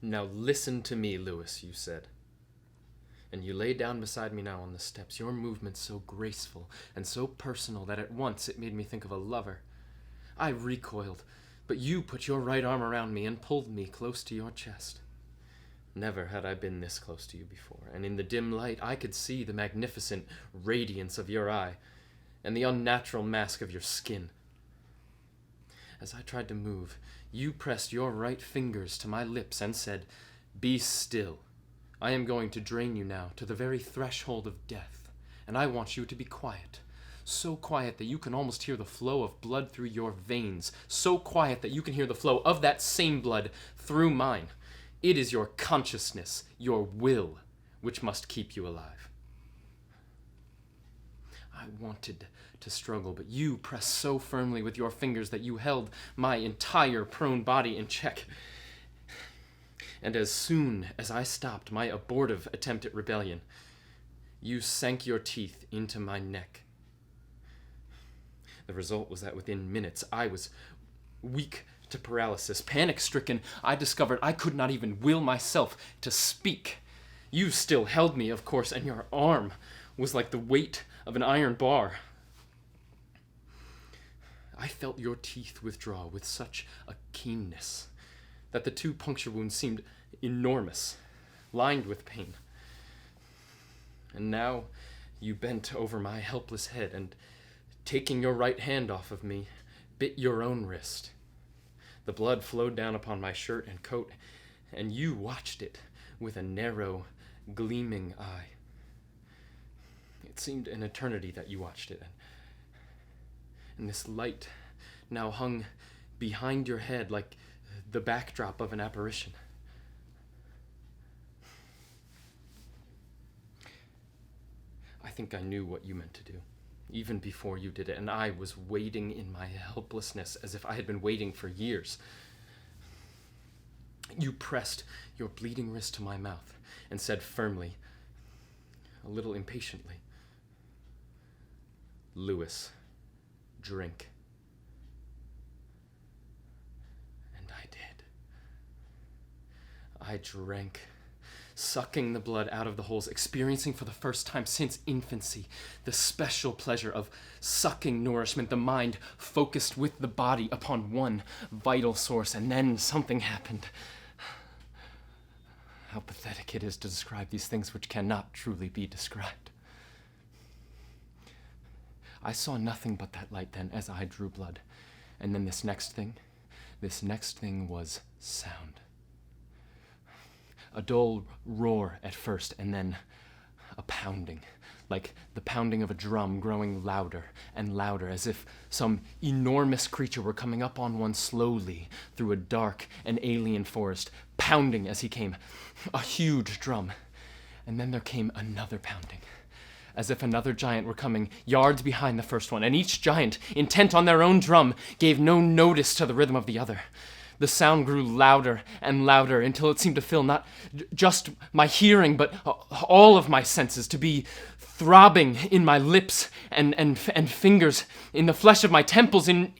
Now listen to me, Lewis, you said. And you lay down beside me now on the steps, your movements so graceful and so personal that at once it made me think of a lover. I recoiled, but you put your right arm around me and pulled me close to your chest. Never had I been this close to you before, and in the dim light I could see the magnificent radiance of your eye and the unnatural mask of your skin. As I tried to move, you pressed your right fingers to my lips and said, "Be still. I am going to drain you now to the very threshold of death, and I want you to be quiet. So quiet that you can almost hear the flow of blood through your veins. So quiet that you can hear the flow of that same blood through mine. It is your consciousness, your will, which must keep you alive." I wanted to struggle, but you pressed so firmly with your fingers that you held my entire prone body in check. And as soon as I stopped my abortive attempt at rebellion, you sank your teeth into my neck. The result was that within minutes I was weak to paralysis. Panic-stricken, I discovered I could not even will myself to speak. You still held me, of course, and your arm was like the weight of an iron bar. I felt your teeth withdraw with such a keenness that the 2 puncture wounds seemed enormous, lined with pain. And now you bent over my helpless head and, taking your right hand off of me, bit your own wrist. The blood flowed down upon my shirt and coat, and you watched it with a narrow, gleaming eye. It seemed an eternity that you watched it, and this light now hung behind your head like the backdrop of an apparition. I think I knew what you meant to do, even before you did it, and I was waiting in my helplessness as if I had been waiting for years. You pressed your bleeding wrist to my mouth and said firmly, a little impatiently, "Lewis, drink." And I did. I drank, sucking the blood out of the holes, experiencing for the first time since infancy the special pleasure of sucking nourishment, the mind focused with the body upon one vital source, and then something happened. How pathetic it is to describe these things which cannot truly be described. I saw nothing but that light then as I drew blood, and then this next thing was sound. A dull roar at first, and then a pounding, like the pounding of a drum growing louder and louder, as if some enormous creature were coming up on one slowly through a dark and alien forest, pounding as he came, a huge drum. And then there came another pounding, as if another giant were coming yards behind the first one, and each giant, intent on their own drum, gave no notice to the rhythm of the other. The sound grew louder and louder until it seemed to fill not just my hearing, but all of my senses, to be throbbing in my lips and fingers, in the flesh of my temples, in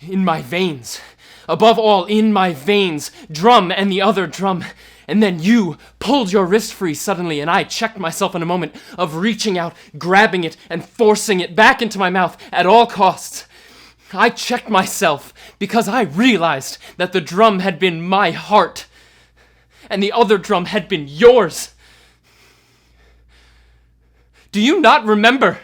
my veins. Above all, in my veins, drum and the other drum. And then you pulled your wrist free suddenly, and I checked myself in a moment of reaching out, grabbing it, and forcing it back into my mouth at all costs. I checked myself because I realized that the drum had been my heart, and the other drum had been yours. Do you not remember?